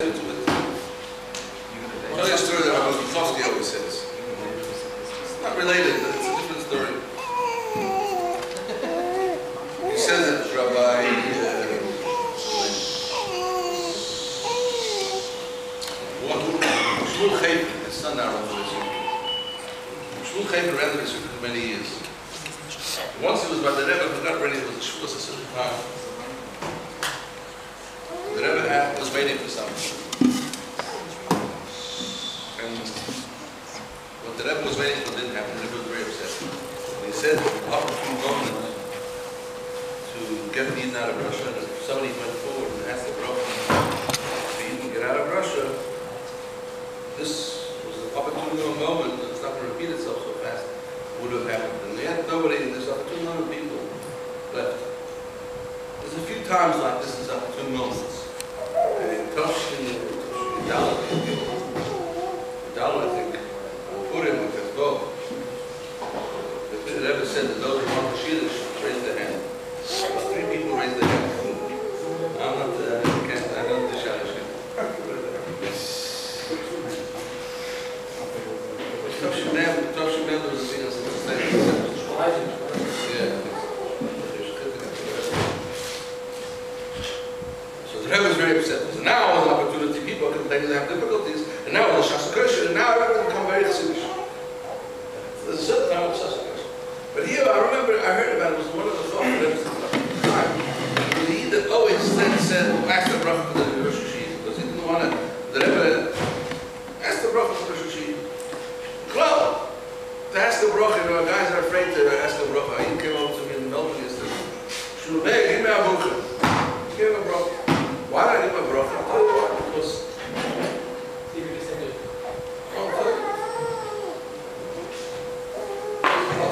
I'll tell you a story that Rabbi always says. It's not related, but it's a different story. He says that Rabbi Shmuel Chayfer, his son now runs the Yeshiva. Shmuel Chayfer ran the Yeshiva for many years. Once he was by the Rebbe, I forgot when he was the Shmuel a certain time. The Rebbe was waiting for something. And what the Rebbe was waiting for didn't happen. The Rebbe was very upset. And he said, up to Groner to get the Eden out of Russia. And if somebody went forward and asked the Rabbi if he didn't get out of Russia, this was an opportune moment, and it's not going to repeat itself so fast, would have happened. And they had nobody, there's opportune number of people left. There's a few times like this, there's opportune moments. Gedola, I think, Purim, which is both. The Rebbe said that those who want to should raise their hand. 3 people raised their hand. I'm not, I don't do Shalish. Chof Cheshvan was a thing as a mistake. Yeah. So the Rebbe was very upset. So now was an opportunity. People are complaining they have difficulties. And now it's a Shasakosha, and now everyone become very Chassidish. There's a certain time of Shasakosha. But here, I remember, I heard about it, was one of the thoughts that was time. He that always then said, ask the bracha for the Rosh Hashanah, because he didn't want to, the Rebbe, ask the bracha for the Rosh Hashanah. Well, to ask the bracha, you know, guys are afraid to ask the bracha. He came over to me in Melbourne yesterday. Shul, hey, give me a bracha. Give me a bracha. Why did I give him a bracha? I'll tell you why. Because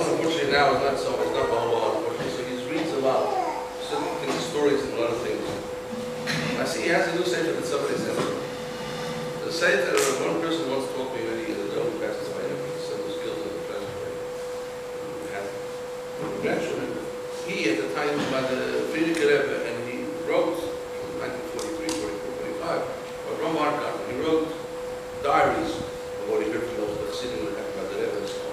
unfortunately now it's not so, it's not Baha'u'llah, unfortunately. So he reads a lot. Certain things, stories and a lot of things. I see he has a new sefer that somebody sent him. The sefer, one person once told me many years ago, who passed away, some skills in the translation. Grandchildren. He at the time was by the Friedrich Rebbe, and he wrote in 1943, 44, 45, but Ram Arkan, he wrote diaries of what he heard from those that sitting with him about the Rebbe and so on.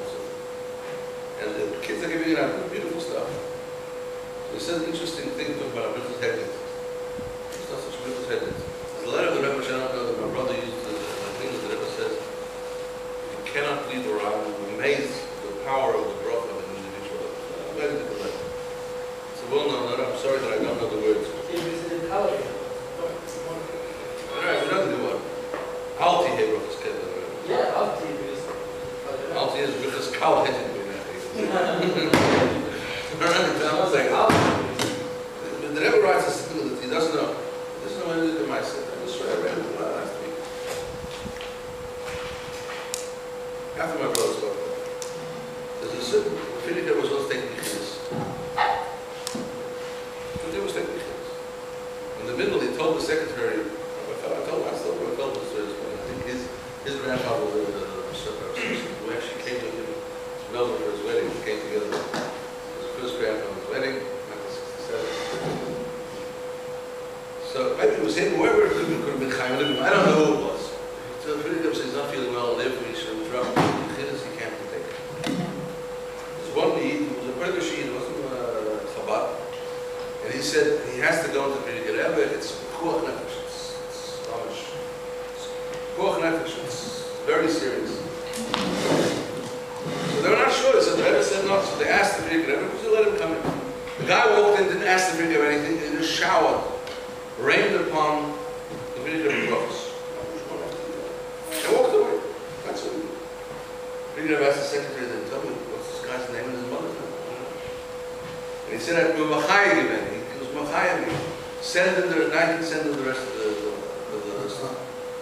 And the kids are giving it out, beautiful stuff. So he said an interesting thing talking about a British headed. It's not such a British headed. There's a letter of the Rebbe Shannon that my brother used, the thing that the Rebbe says, you cannot lead or I'm amazed at the power of the bracha of an individual. I'm glad to the letter. It's a well-known letter. I'm sorry that I don't know the words. Alright, we don't do one. Alti here, Brachas Kedler. Yeah, Alti is. Alti is Brachas Kal Hetin. The Rebbe writes a thing that he doesn't know. He doesn't know anything of myself. I just read it last week. After my brother spoke, there's a certain Philip that was once taking Yeshiva. He was taking Yeshiva. In the middle, he told the secretary, I told the story. I think his grandfather was a who actually came with him. Melbourne for his wedding, we came together. His first grandfather's wedding, 1967. So maybe it was him, whoever it could have been Chaim Living. I don't know who it was. So the Friedrich says he's not feeling well, and therefore he should have dropped he can't take it. There's one Yid, he was a Kurdish Yid, it wasn't Chabad. And he said he has to go into Friedrich Rebbe, it's Kuach Nefesh. It's Kuach Nefesh, it's very serious. So they were not sure, so the Rebbe said no, so they asked the Friedrich Rebbe, could you let him come in? The guy walked in, didn't ask the Friedrich Rebbe anything, he just showered, rained upon the Friedrich Rebbe's office. And walked away. That's what he did. The Friedrich Rebbe asked the secretary, then tell me, what's this guy's name and his mother's name? And he said, he was Machayim. Send him the night, send him the rest of the stuff.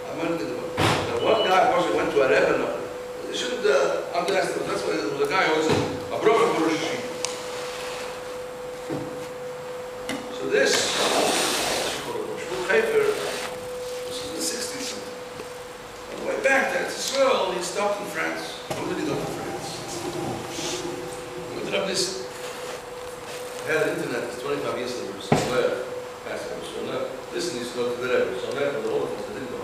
I'm going to think about it. Now, one guy, of course, went to a Rebbe, no. You shouldn't underestimate. That's why the guy always said, a bracha for Rosh Hashanah. So this, Shmuel Chayfer, this is in the 60s. On the way back to Israel, he stopped in France. When did he go to France? He ended up this, had an internet, it's 25 years ago, somewhere, passing, so now, listen, he used to go to the Rebbe, so now, all of us, they didn't go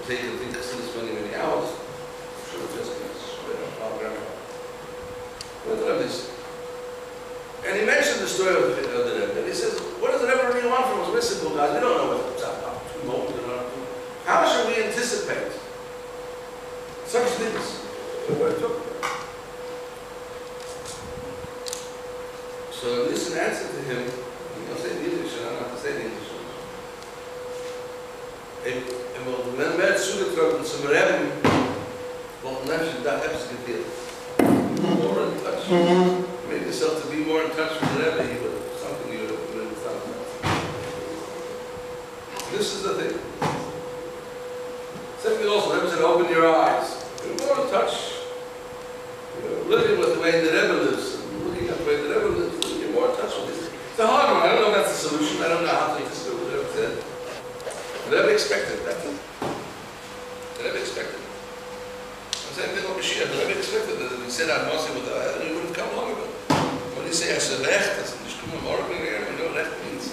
take and think this many, many hours. Sure, just and he mentioned the story of the Rebbe, and he says, what does the Rebbe really want from us? We're simple guys, we don't know what's up to moment or not. How should we anticipate such things? So this is an answer to him. I'll say in English, and I don't have to say in English. En wel mehr zugetroffen zum Rebbe, wat nefesh da hebs gefiel. More in touch. Made yourself to be more in touch with the Rebbe, you would something you would have thought about. This is the thing. Secondly also, Rebbe said, open your eyes. You're more in touch. You're living with the way the Rebbe lives, and looking at the way the Rebbe lives, you're more in touch with this. It's a hard one. I don't know if that's the solution. I don't know how to discuss what the Rebbe said. The Rebbe expected that. The Rebbe expected. I'm saying thing about Mashiach. The Rebbe expected that if he said, I'm Mosi with the head, he wouldn't come long ago. When he say, I said, Recht, that's nicht kommen morgen here, we know Recht means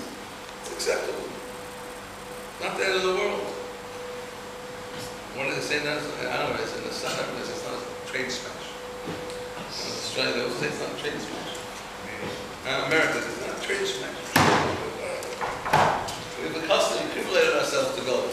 it's acceptable. Not the end of the world. One of the saying that, I don't know, it's in the sun, it's not a train smash. In Australia, they also say it's not a train smash. America, it's not a train smash. We've accustomed, accumulated ourselves to go.